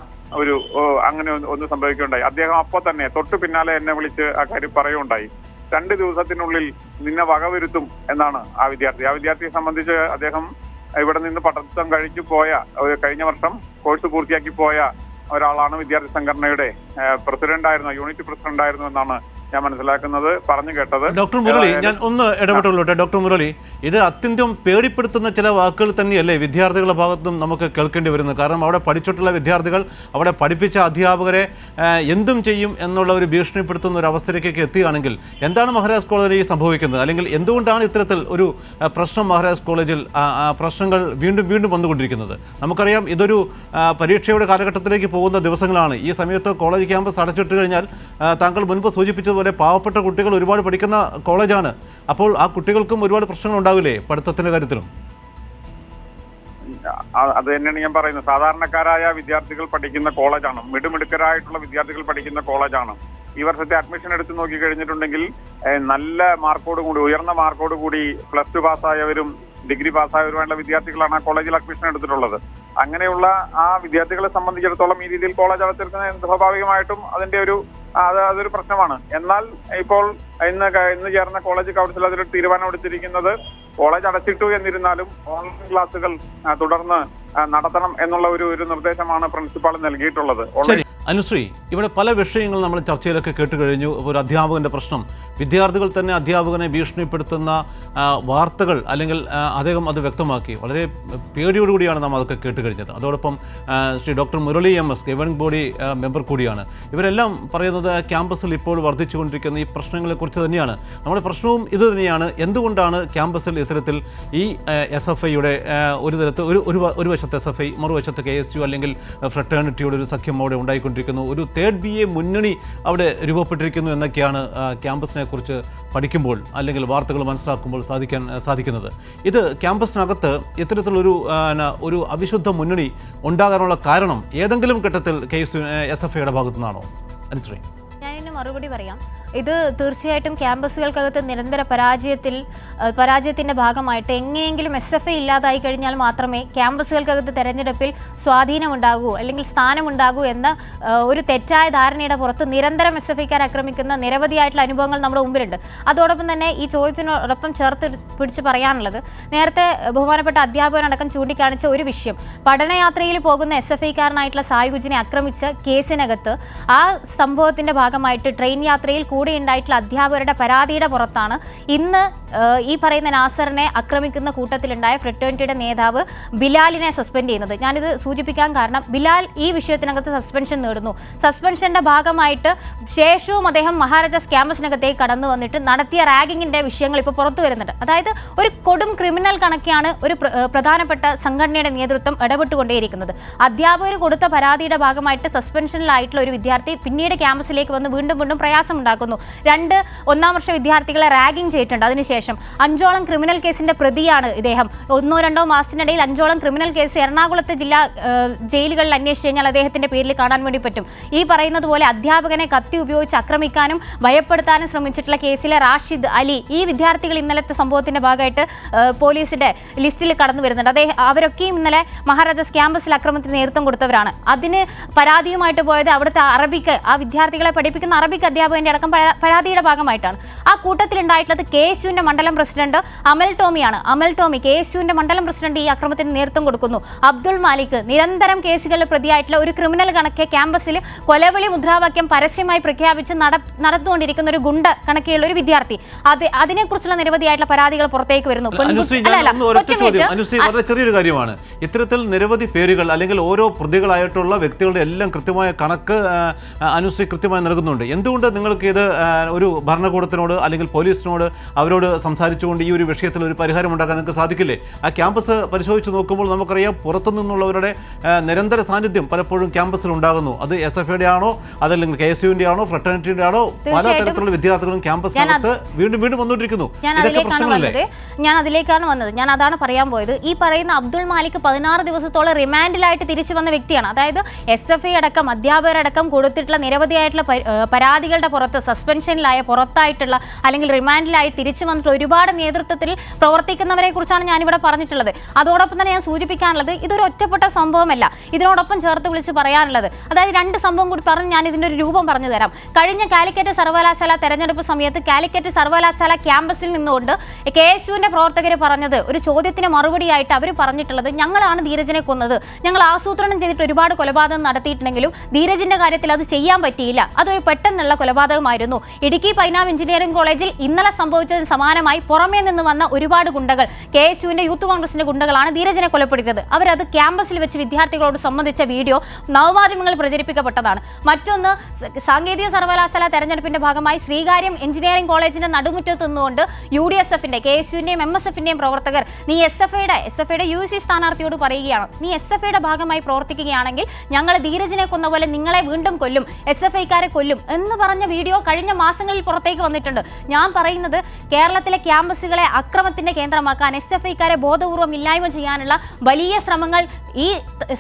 അങ്ങനെ ഒന്ന് സംഭവിക്കുകയുണ്ടായി. അദ്ദേഹം അപ്പോൾ തന്നെ തൊട്ടു പിന്നാലെ എന്നെ വിളിച്ച് ആ കാര്യം പറയുകയുണ്ടായി. 2 ദിവസത്തിനുള്ളിൽ നിന്നെ വകവരുത്തും എന്നാണ് ആ വിദ്യാർത്ഥിയെ സംബന്ധിച്ച് അദ്ദേഹം ഇവിടെ നിന്ന് പഠിത്തം കഴിഞ്ഞ വർഷം കോഴ്സ് പൂർത്തിയാക്കി പോയ ഒരാളാണ്. വിദ്യാർത്ഥി സംഘടനയുടെ യൂണിറ്റ് പ്രസിഡന്റ് ആയിരുന്നു എന്നാണ് ഞാൻ മനസ്സിലാക്കുന്നത്, പറഞ്ഞു കേട്ടത്. ഡോക്ടർ മുരളി, ഞാൻ ഒന്ന് ഇടപെട്ടുള്ളൂട്ടെ. ഡോക്ടർ മുരളി, ഇത് അത്യന്തം പേടിപ്പെടുത്തുന്ന ചില വാക്കുകൾ തന്നെയല്ലേ വിദ്യാർത്ഥികളുടെ ഭാഗത്തും നമുക്ക് കേൾക്കേണ്ടി വരുന്നത്? കാരണം അവിടെ പഠിച്ചിട്ടുള്ള വിദ്യാർത്ഥികൾ, അവിടെ പഠിപ്പിച്ച അധ്യാപകരെ എന്തും ചെയ്യും എന്നുള്ള ഒരു ഭീഷണിപ്പെടുത്തുന്ന ഒരു അവസ്ഥയിലേക്കൊക്കെ എത്തുകയാണെങ്കിൽ എന്താണ് മഹാരാജാസ് കോളേജിൽ സംഭവിക്കുന്നത്? അല്ലെങ്കിൽ എന്തുകൊണ്ടാണ് ഇത്തരത്തിൽ ഒരു പ്രശ്നം മഹാരാജാസ് കോളേജിൽ പ്രശ്നങ്ങൾ വീണ്ടും വന്നുകൊണ്ടിരിക്കുന്നത്? നമുക്കറിയാം, ഇതൊരു പരീക്ഷയുടെ കാലഘട്ടത്തിലേക്ക് പോകുന്ന ദിവസങ്ങളാണ്. ഈ സമയത്ത് കോളേജ് ക്യാമ്പസ് അടച്ചിട്ട് കഴിഞ്ഞാൽ താങ്കൾ മുൻപ് സൂചിപ്പിച്ചതുപോലെ പാവപ്പെട്ട കുട്ടികൾ ഒരുപാട് പഠിക്കുന്ന കോളേജാണ്. അപ്പോൾ ആ കുട്ടികൾക്കും ഒരുപാട് പ്രശ്നങ്ങൾ ഉണ്ടാവില്ലേ പഠിത്തത്തിന്റെ കാര്യത്തിലും? അത് തന്നെയാണ് ഞാൻ പറയുന്നത്. സാധാരണക്കാരായ വിദ്യാർത്ഥികൾ പഠിക്കുന്ന കോളേജാണ്, മിടുമിടുക്കരായിട്ടുള്ള വിദ്യാർത്ഥികൾ പഠിക്കുന്ന കോളേജാണ്. ഈ വർഷത്തെ അഡ്മിഷൻ എടുത്ത് നോക്കി കഴിഞ്ഞിട്ടുണ്ടെങ്കിൽ നല്ല മാർക്കോടുകൂടി, ഉയർന്ന മാർക്കോടുകൂടി +2 പാസ്സായവരും ഡിഗ്രി പാസ്സായവരുമായുള്ള വിദ്യാർത്ഥികളാണ് ആ കോളേജിൽ അഡ്മിഷൻ എടുത്തിട്ടുള്ളത്. അങ്ങനെയുള്ള ആ വിദ്യാർത്ഥികളെ സംബന്ധിച്ചിടത്തോളം ഈ രീതിയിൽ കോളേജ് അടച്ചിരിക്കുന്നത് സ്വാഭാവികമായിട്ടും അതൊരു പ്രശ്നമാണ്. എന്നാൽ ഇപ്പോൾ ഇന്ന് ചേർന്ന കോളേജ് കൗൺസിൽ അതിൽ തീരുമാനമെടുത്തിരിക്കുന്നത് കോളേജ് അടച്ചിട്ടു എന്നിരുന്നാലും ഓൺലൈൻ ക്ലാസുകൾ തുടർന്ന് നടത്തണം എന്നുള്ള ഒരു നിർദ്ദേശമാണ് പ്രിൻസിപ്പാൾ നൽകിയിട്ടുള്ളത്. അനുശ്രീ, ഇവിടെ പല വിഷയങ്ങൾ നമ്മൾ ചർച്ചയിലൊക്കെ കേട്ട് കഴിഞ്ഞു. ഒരു അധ്യാപകൻ്റെ പ്രശ്നം, വിദ്യാർത്ഥികൾ തന്നെ അധ്യാപകനെ ഭീഷണിപ്പെടുത്തുന്ന വാർത്തകൾ, അല്ലെങ്കിൽ അദ്ദേഹം അത് വ്യക്തമാക്കി. വളരെ പേടിയോടുകൂടിയാണ് നാം അതൊക്കെ കേട്ട് കഴിഞ്ഞത്. അതോടൊപ്പം Shri doctor Murali MS governing body member കൂടിയാണ്. ഇവരെല്ലാം പറയുന്നത് ക്യാമ്പസിൽ ഇപ്പോൾ വർദ്ധിച്ചുകൊണ്ടിരിക്കുന്ന ഈ പ്രശ്നങ്ങളെക്കുറിച്ച് തന്നെയാണ്. നമ്മുടെ പ്രശ്നവും ഇത് തന്നെയാണ്. എന്തുകൊണ്ടാണ് ക്യാമ്പസിൽ ഇത്തരത്തിൽ ഈ SFIയുടെ ഒരു വശത്തെ SFI, മറുവശത്ത് KSU അല്ലെങ്കിൽ ഫ്രട്ടേണിറ്റിയുടെ ഒരു സഖ്യം അവിടെ ഉണ്ടായിക്കൊണ്ടിരിക്കുന്നു. ഒരു 3rd BA മുന്നണി അവിടെ രൂപപ്പെട്ടിരിക്കുന്നു എന്നൊക്കെയാണ് ക്യാമ്പസിനെ കുറിച്ച് പഠിക്കുമ്പോൾ അല്ലെങ്കിൽ വാർത്തകൾ മനസ്സിലാക്കുമ്പോൾ സാധിക്കുന്നത്. ഇത് ക്യാമ്പസിനകത്ത് ഇത്തരത്തിലൊരു അവിശുദ്ധ മുന്നണി ഉണ്ടാകാനുള്ള കാരണം ഏതെങ്കിലും ഘട്ടത്തിൽ SFIയുടെ ഭാഗത്തു നിന്നാണോ? അനുശ്രീ, ഞാൻ മറുപടി പറയാം. ഇത് തീർച്ചയായിട്ടും ക്യാമ്പസുകൾക്കകത്ത് നിരന്തര പരാജയത്തിൻ്റെ ഭാഗമായിട്ട് എങ്ങനെയെങ്കിലും SFI ഇല്ലാതായി കഴിഞ്ഞാൽ മാത്രമേ ക്യാമ്പസുകൾക്കകത്ത് തെരഞ്ഞെടുപ്പിൽ സ്വാധീനമുണ്ടാകൂ അല്ലെങ്കിൽ സ്ഥാനമുണ്ടാകൂ എന്ന ഒരു തെറ്റായ ധാരണയുടെ പുറത്ത് നിരന്തരം SFIക്കാർ ആക്രമിക്കുന്ന നിരവധിയായിട്ടുള്ള അനുഭവങ്ങൾ നമ്മുടെ മുമ്പിലുണ്ട്. അതോടൊപ്പം തന്നെ ഈ ചോദ്യത്തിനോടൊപ്പം ചേർത്ത് പിടിച്ച് പറയാനുള്ളത്, നേരത്തെ ബഹുമാനപ്പെട്ട അധ്യാപകനടക്കം ചൂണ്ടിക്കാണിച്ച ഒരു വിഷയം, പഠനയാത്രയിൽ പോകുന്ന SFIക്കാരനായിട്ടുള്ള സായുജിനെ ആക്രമിച്ച കേസിനകത്ത് ആ സംഭവത്തിൻ്റെ ഭാഗമായിട്ട് ട്രെയിൻ യാത്രയിൽ കൂടെ ഉണ്ടായിട്ടുള്ള അധ്യാപകരുടെ പരാതിയുടെ പുറത്താണ് ഇന്ന് ഈ പറയുന്ന നാസറിനെ ആക്രമിക്കുന്ന കൂട്ടത്തിലുണ്ടായ ഫ്രറ്റേണിറ്റിയുടെ നേതാവ് ബിലാലിനെ സസ്പെൻഡ് ചെയ്യുന്നത്. ഞാനിത് സൂചിപ്പിക്കാൻ കാരണം ബിലാൽ ഈ വിഷയത്തിനകത്ത് സസ്പെൻഷൻ നേടുന്നു. സസ്പെൻഷന്റെ ഭാഗമായിട്ട് ശേഷവും അദ്ദേഹം മഹാരാജാസ് ക്യാമ്പസിനകത്തേക്ക് കടന്നു വന്നിട്ട് നടത്തിയ റാഗിങ്ങിന്റെ വിഷയങ്ങൾ ഇപ്പോൾ പുറത്തു വരുന്നുണ്ട്. അതായത് ഒരു കൊടും ക്രിമിനൽ കണക്കെയാണ് ഒരു പ്രധാനപ്പെട്ട സംഘടനയുടെ നേതൃത്വം ഇടപെട്ടുകൊണ്ടേയിരിക്കുന്നത്. അധ്യാപകർ കൊടുത്ത പരാതിയുടെ ഭാഗമായിട്ട് സസ്പെൻഷനിലായിട്ടുള്ള ഒരു വിദ്യാർത്ഥി പിന്നീട് ക്യാമ്പസിലേക്ക് വന്ന് വീണ്ടും വീണ്ടും പ്രയാസമുണ്ടാക്കുന്നു. 2 ഒന്നാം വർഷ വിദ്യാർത്ഥികളെ റാഗിങ് ചെയ്തിട്ടുണ്ട്. അതിനുശേഷം 5ഓളം ക്രിമിനൽ കേസിന്റെ പ്രതിയാണ് ഇദ്ദേഹം. 1-2 മാസത്തിനിടയിൽ 5ഓളം ക്രിമിനൽ കേസ് എറണാകുളത്തെ ജില്ലാ ജയിലുകളിൽ അന്വേഷിച്ച് കഴിഞ്ഞാൽ അദ്ദേഹത്തിന്റെ പേരിൽ കാണാൻ വേണ്ടി പറ്റും. ഈ പറയുന്നത് പോലെ അധ്യാപകനെ കത്തി ഉപയോഗിച്ച് ആക്രമിക്കാനും ഭയപ്പെടുത്താനും ശ്രമിച്ചിട്ടുള്ള കേസിലെ റാഷിദ് അലി, ഈ വിദ്യാർത്ഥികൾ ഇന്നലത്തെ സംഭവത്തിന്റെ ഭാഗമായിട്ട് പോലീസിന്റെ ലിസ്റ്റിൽ കടന്നു വരുന്നുണ്ട്. അവരൊക്കെയും ഇന്നലെ മഹാരാജാസ് ക്യാമ്പസിൽ അക്രമത്തിന് നേതൃത്വം കൊടുത്തവരാണ്. അതിന് പരാതിയുമായിട്ട് പോയത് അവിടുത്തെ അറബിക്ക്, ആ വിദ്യാർത്ഥികളെ പഠിപ്പിക്കുന്ന അറബിക് അധ്യാപകന്റെ അടക്കം പരാതിയുടെ ഭാഗമായിട്ടാണ്. ആ കൂട്ടത്തിലുണ്ടായിട്ടുള്ളത് KSUവിന്റെ മണ്ഡലം പ്രസിഡന്റ് അമൽ ടോമിയാണ്. അമൽ ടോമി KSUവിന്റെ മണ്ഡലം പ്രസിഡന്റ് ഈ അക്രമത്തിന് നേതൃത്വം കൊടുക്കുന്നു. അബ്ദുൾ മാലിക് നിരന്തരം കേസുകളിൽ പ്രതിയായിട്ടുള്ള ഒരു ക്രിമിനൽ കണക്കെ ക്യാമ്പസിൽ കൊലവിളി മുദ്രാവാക്യം പരസ്യമായി പ്രഖ്യാപിച്ച് നടന്നുകൊണ്ടിരിക്കുന്ന ഒരു ഗുണ്ട കണക്കെയുള്ള ഒരു വിദ്യാർത്ഥി. അതിനെക്കുറിച്ചുള്ള നിരവധിയായിട്ടുള്ള പരാതികൾ പുറത്തേക്ക് വരുന്നു. വളരെ ചെറിയൊരു കാര്യമാണ്. ഇത്തരത്തിൽ നിരവധി പേരുകൾ അല്ലെങ്കിൽ ഓരോ പ്രതികളായിട്ടുള്ള വ്യക്തികളുടെ എല്ലാം കൃത്യമായ കണക്ക് അനുശ്രീ കൃത്യമായി നൽകുന്നുണ്ട്. എന്തുകൊണ്ട് നിങ്ങൾക്ക് ഇത് ഒരു ഭരണകൂടത്തിനോട് അല്ലെങ്കിൽ പോലീസിനോട് അവരോട് സംസാരിച്ചുകൊണ്ട് ഈ ഒരു വിഷയത്തിൽ ഒരു പരിഹാരം ഉണ്ടാക്കാൻ നിങ്ങൾക്ക് സാധിക്കില്ലേ? ആ ക്യാമ്പസ് പരിശോധിച്ച് നോക്കുമ്പോൾ നമുക്കറിയാം പുറത്തു നിന്നുള്ളവരുടെ നിരന്തര സാന്നിധ്യം പലപ്പോഴും ക്യാമ്പസിൽ ഉണ്ടാകുന്നു. അത് SFIയുടെ ആണോ അതല്ലെങ്കിൽ KSUവിന്റെ ആണോ ഫ്രട്ടേണിറ്റിയുടെ ആണോ, പലതരത്തിലുള്ള വിദ്യാർത്ഥികളും ക്യാമ്പസിനകത്ത് വീണ്ടും വീണ്ടും വന്നുകൊണ്ടിരിക്കുന്നു. ഞാൻ അതിലേക്കാണ് വന്നത്. ഞാൻ അതാണ് പറയാൻ പോയത്. ഈ പറയുന്ന അബ്ദുൾ മാലിക് 16 ദിവസത്തോളം റിമാൻഡിലായിട്ട് തിരിച്ചു വന്ന വ്യക്തിയാണ്. അതായത് SFI അടക്കം അധ്യാപകരടക്കം കൊടുത്തിട്ടുള്ള നിരവധിയായിട്ടുള്ള പരാതികളുടെ പുറത്ത് സസ്പെൻഷനിലായ പുറത്തായിട്ടുള്ള അല്ലെങ്കിൽ റിമാൻഡിലായി തിരിച്ചു വന്നിട്ടുള്ള ഒരുപാട് നേതൃത്വത്തിൽ പ്രവർത്തിക്കുന്നവരെ കുറിച്ചാണ് ഞാനിവിടെ പറഞ്ഞിട്ടുള്ളത്. അതോടൊപ്പം തന്നെ ഞാൻ സൂചിപ്പിക്കാനുള്ളത് ഇതൊരു ഒറ്റപ്പെട്ട സംഭവമല്ല. ഇതിനോടൊപ്പം ചേർത്ത് വിളിച്ച് പറയാനുള്ളത്, അതായത് 2 സംഭവം കൂടി പറഞ്ഞ് ഞാൻ ഇതിൻ്റെ ഒരു രൂപം പറഞ്ഞു തരാം. കഴിഞ്ഞ കാലിക്കറ്റ് സർവകലാശാല തെരഞ്ഞെടുപ്പ് സമയത്ത് കാലിക്കറ്റ് സർവകലാശാല ക്യാമ്പസിൽ നിന്നുകൊണ്ട് KSUവിന്റെ പ്രവർത്തകർ പറഞ്ഞത്, ഒരു ചോദ്യത്തിന് മറുപടിയായിട്ട് അവർ പറഞ്ഞിട്ടുള്ളത്, ഞങ്ങളാണ് ധീരജിനെ കൊന്നത്, ഞങ്ങൾ ആസൂത്രണം ചെയ്തിട്ട് ഒരുപാട് കൊലപാതകം നടത്തിയിട്ടുണ്ടെങ്കിലും ധീരജിന്റെ കാര്യത്തിൽ അത് ചെയ്യാൻ പറ്റിയില്ല, അതൊരു പെട്ടെന്നുള്ള കൊലപാതകമായിരുന്നു. ഇടുക്കി പൈനാവ് എഞ്ചിനീയറിംഗ് കോളേജിൽ ഇന്നലെ സംഭവിച്ചതിന് സമാനമായി പുറമേ നിന്ന് വന്ന ഒരുപാട് ഗുണ്ടകൾ, KSUവിന്റെ യൂത്ത് കോൺഗ്രസിന്റെ ഗുണ്ടകളാണ് ധീരജിനെ കൊലപ്പെടുത്തിയത്. അവരത് ക്യാമ്പസിൽ വെച്ച് വിദ്യാർത്ഥികളോട് സംബന്ധിച്ച വീഡിയോ നവമാധ്യമങ്ങളിൽ പ്രചരിപ്പിക്കപ്പെട്ടതാണ്. മറ്റൊന്ന്, സാങ്കേതിക സർവകലാശാല തെരഞ്ഞെടുപ്പിന്റെ ഭാഗമായി ശ്രീകാര്യം എഞ്ചിനീയറിംഗ് കോളേജിന്റെ നടുമുറ്റത്ത് നിന്നുകൊണ്ട് UDSFന്റെ KSUവിന്റെയും MSFന്റെയും പ്രവർത്തകർ, നീ SFIയുടെ UC സ്ഥാനാർത്ഥിയോട് പറയുകയാണ്, നീ SFIയുടെ ഭാഗമായി പ്രവർത്തിക്കുകയാണെങ്കിൽ ഞങ്ങൾ ധീരജിനെ കൊന്ന പോലെ നിങ്ങളെ വീണ്ടും കൊല്ലും, SFIക്കാരെ കൊല്ലും എന്ന് പറഞ്ഞ വീഡിയോ കഴിഞ്ഞ മാസങ്ങളിൽ പുറത്തേക്ക് വന്നിട്ടുണ്ട്. ഞാൻ പറയുന്നത്, കേരളത്തിലെ ക്യാമ്പസുകളെ അക്രമത്തിന്റെ കേന്ദ്രമാക്കാൻ SFIക്കാരെ ബോധപൂർവം ഇല്ലായ്മ ചെയ്യാനുള്ള വലിയ ശ്രമങ്ങൾ ഈ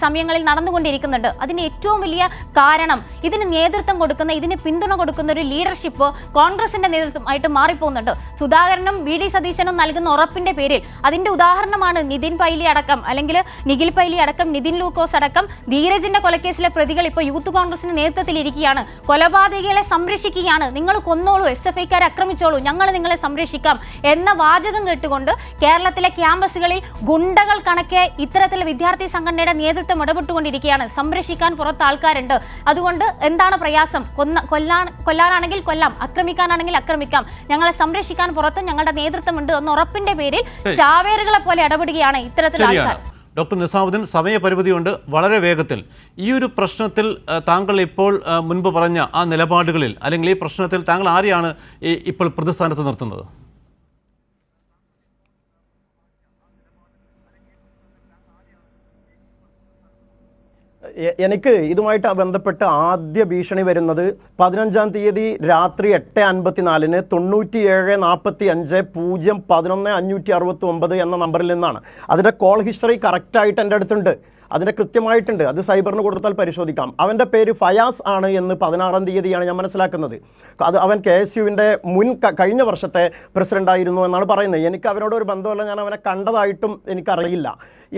സമയങ്ങളിൽ നടന്നുകൊണ്ടിരിക്കുന്നുണ്ട്. അതിന് ഏറ്റവും വലിയ കാരണം ഇതിന് നേതൃത്വം കൊടുക്കുന്ന, ഇതിന് പിന്തുണ കൊടുക്കുന്ന ഒരു ലീഡർഷിപ്പ് കോൺഗ്രസിന്റെ നേതൃത്വമായിട്ട് മാറിപ്പോകുന്നുണ്ട്. സുധാകരനും VD സതീശനും നൽകുന്ന ഉറപ്പിന്റെ പേരിൽ അതിന്റെ ഉദാഹരണമാണ് നിതിൻ പൈലി അടക്കം, അല്ലെങ്കിൽ നിഖിൽ പൈലി അടക്കം, നിതിൻ ലൂക്കോസ് അടക്കം ധീരജിന്റെ കൊലക്കേസിലെ പ്രതികൾ ഇപ്പോൾ യൂത്ത് കോൺഗ്രസിന്റെ നേതൃത്വത്തിൽ ഇരിക്കുകയാണ്. കൊലപാതകികളെ സംരക്ഷിക്കുകയാണ്, നിങ്ങൾ കൊന്നോളൂ, SFIക്കാരെ ആക്രമിച്ചോളൂ, ഞങ്ങൾ നിങ്ങളെ സംരക്ഷിക്കാം എന്ന വാചകം കേട്ടുകൊണ്ട് കേരളത്തിലെ ക്യാമ്പസുകളിൽ ഗുണ്ടകൾ കണക്കെ ഇത്തരത്തിലുള്ള വിദ്യാർത്ഥി സംഘടനയുടെ നേതൃത്വം ഇടപെട്ടുകൊണ്ടിരിക്കുകയാണ്. സംരക്ഷിക്കാൻ പുറത്ത് ആൾക്കാരുണ്ട്. അതുകൊണ്ട് എന്താണ് പ്രയാസം? കൊല്ലാനാണെങ്കിൽ കൊല്ലാം, ആക്രമിക്കാനാണെങ്കിൽ ആക്രമിക്കാം, ഞങ്ങളെ സംരക്ഷിക്കാൻ പുറത്ത് ഞങ്ങളുടെ നേതൃത്വമുണ്ട് എന്ന ഉറപ്പിന്റെ പേരിൽ ചാവേറുകളെ പോലെ ഇടപെടുകയാണ് ഇത്തരത്തിലുള്ള ആൾക്കാർ. ഡോക്ടർ നിസാമുദ്ദീൻ, സമയപരിമിതിയുണ്ട്, വളരെ വേഗത്തിൽ ഈ ഒരു പ്രശ്നത്തിൽ താങ്കൾ ഇപ്പോൾ മുൻപ് പറഞ്ഞ ആ നിലപാടുകളിൽ അല്ലെങ്കിൽ ഈ പ്രശ്നത്തിൽ താങ്കൾ ആരെയാണ് ഇപ്പോൾ പ്രതിസ്ഥാനത്ത് നിർത്തുന്നത്? എനിക്ക് ഇതുമായിട്ട് ബന്ധപ്പെട്ട് ആദ്യ ഭീഷണി വരുന്നത് 15-ാം തീയതി രാത്രി 8:54 9745011569 എന്ന നമ്പറിൽ നിന്നാണ്. അതിൻ്റെ കോൾ ഹിസ്റ്ററി കറക്റ്റായിട്ട് എൻ്റെ അടുത്തുണ്ട്, അതിൻ്റെ കൃത്യമായിട്ടുണ്ട്. അത് സൈബറിന് കൊടുത്താൽ പരിശോധിക്കാം. അവൻ്റെ പേര് ഫയാസ് ആണ് എന്ന് 16-ാം തീയതിയാണ് ഞാൻ മനസ്സിലാക്കുന്നത്. അത് അവൻ KSUവിൻ്റെ കഴിഞ്ഞ വർഷത്തെ പ്രസിഡൻ്റായിരുന്നു എന്നാണ് പറയുന്നത്. എനിക്ക് അവനോട് ഒരു ബന്ധമല്ല, ഞാൻ അവനെ കണ്ടതായിട്ടും എനിക്കറിയില്ല.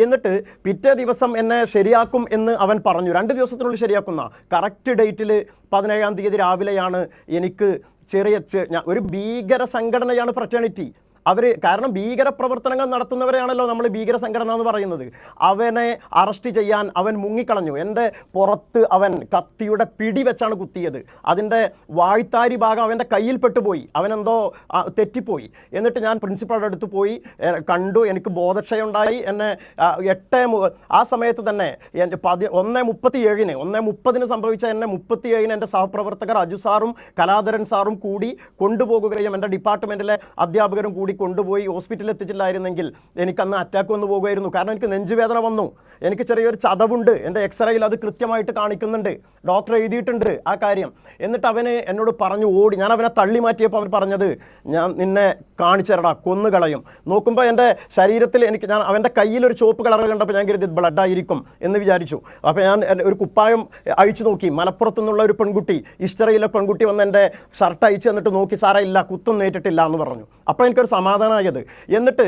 എന്നിട്ട് പിറ്റേ ദിവസം എന്നെ ശരിയാക്കും എന്ന് അവൻ പറഞ്ഞു. 2 ദിവസത്തിനുള്ളിൽ ശരിയാക്കുന്ന കറക്റ്റ് ഡേറ്റിൽ 17-ാം തീയതി രാവിലെയാണ് എനിക്ക് ഒരു ഭീകര സംഘടനയാണ് ഫ്രറ്റേണിറ്റി. കാരണം ഭീകരപ്രവർത്തനങ്ങൾ നടത്തുന്നവരെയാണല്ലോ നമ്മൾ ഭീകര സംഘടന എന്ന് പറയുന്നത്. അവനെ അറസ്റ്റ് ചെയ്യാൻ അവൻ മുങ്ങിക്കളഞ്ഞു. എൻ്റെ പുറത്ത് അവൻ കത്തിയുടെ പിടി വെച്ചാണ് കുത്തിയത്. അതിൻ്റെ വായ്ത്താരി ഭാഗം അവൻ്റെ കയ്യിൽ പെട്ടുപോയി. അവനെന്തോ തെറ്റിപ്പോയി. എന്നിട്ട് ഞാൻ പ്രിൻസിപ്പളുടെ അടുത്ത് പോയി കണ്ടു. എനിക്ക് ബോധക്ഷയം ഉണ്ടായി. എന്നെ ആ സമയത്ത് തന്നെ 1:30 സംഭവിച്ച എന്നെ 37 എൻ്റെ സഹപ്രവർത്തകർ അജു സാറും കലാധരൻ സാറും കൂടി കൊണ്ടുപോകുകയും എൻ്റെ ഡിപ്പാർട്ട്മെൻറ്റിലെ അധ്യാപകരും കൂടി കൊണ്ടുപോയി ഹോസ്പിറ്റലിൽ എത്തിച്ചില്ലായിരുന്നെങ്കിൽ എനിക്കന്ന് അറ്റാക്ക് വന്നു പോകുമായിരുന്നു. കാരണം എനിക്ക് നെഞ്ചുവേദന വന്നു. എനിക്ക് ചെറിയൊരു ചതവുണ്ട്. എൻ്റെ എക്സ്റേയിൽ അത് കൃത്യമായിട്ട് കാണിക്കുന്നുണ്ട്. ഡോക്ടർ എഴുതിയിട്ടുണ്ട് ആ കാര്യം. എന്നിട്ട് അവന് എന്നോട് പറഞ്ഞു ഓടി. ഞാൻ അവനെ തള്ളി മാറ്റിയപ്പോൾ അവൻ പറഞ്ഞത്, ഞാൻ നിന്നെ കാണിച്ചേരടാ, കൊന്നുകളയും. നോക്കുമ്പോൾ എൻ്റെ ശരീരത്തിൽ ഞാൻ അവൻ്റെ കയ്യിൽ ഒരു ചുവപ്പ് കളർ കണ്ടപ്പോൾ ഞാൻ കരുതി ബ്ലഡ് ആയിരിക്കും എന്ന് വിചാരിച്ചു. അപ്പോൾ ഞാൻ ഒരു കുപ്പായം അഴിച്ചു നോക്കി. മലപ്പുറത്തു നിന്നുള്ള ഒരു പെൺകുട്ടി, ഹിസ്റ്ററിയിലെ പെൺകുട്ടി വന്ന് എൻ്റെ ഷർട്ട് അയച്ചു എന്നിട്ട് നോക്കി, സാറേ ഇല്ല, കുത്തൊന്നും ഏറ്റിട്ടില്ല എന്ന് പറഞ്ഞു. അപ്പോൾ എനിക്കൊരു സമാധാനമായത്. എന്നിട്ട്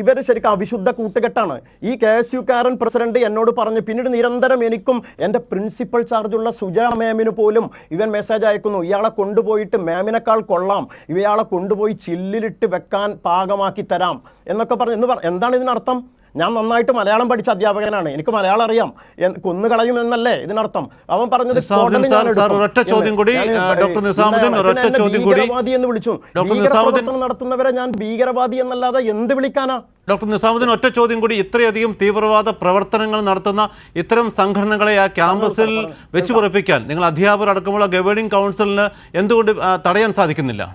ഇവർ ശരിക്കും അവിശുദ്ധ കൂട്ടുകെട്ടാണ്. ഈ KSUക്കാരൻ പ്രസിഡന്റ് എന്നോട് പറഞ്ഞു. പിന്നീട് നിരന്തരം എനിക്കും എൻ്റെ പ്രിൻസിപ്പൽ ചാർജുള്ള സുജ മാമിന് പോലും ഇവൻ മെസ്സേജ് അയക്കുന്നു, ഇയാളെ കൊണ്ടുപോയിട്ട് മാമിനേക്കാൾ കൊള്ളാം, ഇയാളെ കൊണ്ടുപോയി ചില്ലിലിട്ട് വെക്കാൻ പാകമാക്കി തരാം എന്നൊക്കെ പറഞ്ഞു. എന്താണ് ഇതിനർത്ഥം? ഞാൻ നന്നായിട്ട് മലയാളം പഠിച്ച അധ്യാപകനാണ്, എനിക്ക് മലയാളം അറിയാം. കൊന്നുകളയും എന്നല്ലേ ഇതിനർത്ഥം? അവൻ പറഞ്ഞത് ഭീകരവാദി എന്ന് വിളിച്ചു. ഭീകരപ്രവർത്തനം നടത്തുന്നവരെ ഞാൻ ഭീകരവാദി എന്നല്ലാതെ എന്ത് വിളിക്കാനാ? ഡോക്ടർ നിസാമുദ്ദീൻ, ഒറ്റ ചോദ്യം കൂടി. ഇത്രയധികം തീവ്രവാദ പ്രവർത്തനങ്ങൾ നടത്തുന്ന ഇത്തരം സംഘടനകളെ ആ ക്യാമ്പസിൽ വെച്ച് പുറപ്പിക്കാൻ നിങ്ങൾ അധ്യാപകർ അടക്കമുള്ള ഗവേണിംഗ് കൗൺസിലിന് എന്തുകൊണ്ട് തടയാൻ സാധിക്കുന്നില്ല?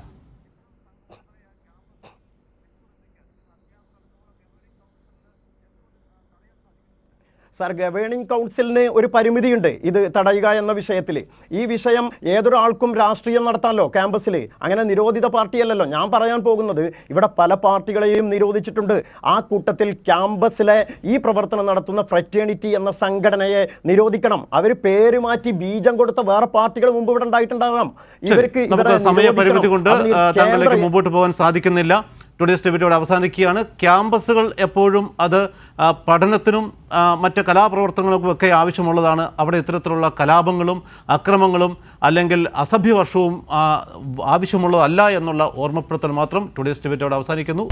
സാർ, ഗവേണിംഗ് കൗൺസിലിന് ഒരു പരിമിതിയുണ്ട് ഇത് തടയുക എന്ന വിഷയത്തിൽ. ഈ വിഷയം ഏതൊരാൾക്കും രാഷ്ട്രീയം നടത്താമല്ലോ ക്യാമ്പസിൽ. അങ്ങനെ നിരോധിത പാർട്ടിയല്ലല്ലോ. ഞാൻ പറയാൻ പോകുന്നത് ഇവിടെ പല പാർട്ടികളെയും നിരോധിച്ചിട്ടുണ്ട്. ആ കൂട്ടത്തിൽ ക്യാമ്പസിലെ ഈ പ്രവർത്തനം നടത്തുന്ന ഫ്രറ്റേണിറ്റി എന്ന സംഘടനയെ നിരോധിക്കണം. അവർ പേര് മാറ്റി ബീജം കൊടുത്ത വേറെ പാർട്ടികൾ മുമ്പ് ഇവിടെ ഉണ്ടായിട്ടുണ്ടാകാം. ഇവർക്ക് സമയപരിമിതി കൊണ്ട് താങ്കളിലേക്ക് മുമ്പോട്ട് പോകാൻ സാധിക്കുന്നില്ല. ടുഡേസ് ഡിബേറ്റ് അവസാനിക്കുകയാണ്. ക്യാമ്പസുകൾ എപ്പോഴും അത് പഠനത്തിനും മറ്റ് കലാപ്രവർത്തനങ്ങൾക്കും ഒക്കെ ആവശ്യമുള്ളതാണ്. അവിടെ ഇത്തരത്തിലുള്ള കലാപങ്ങളും അക്രമങ്ങളും അല്ലെങ്കിൽ അസഭ്യവർഷവും ആവശ്യമുള്ളതല്ല എന്നുള്ള ഓർമ്മപ്പെടുത്തൽ മാത്രം. ടുഡേസ് ഡിബേറ്റ് അവസാനിക്കുന്നു.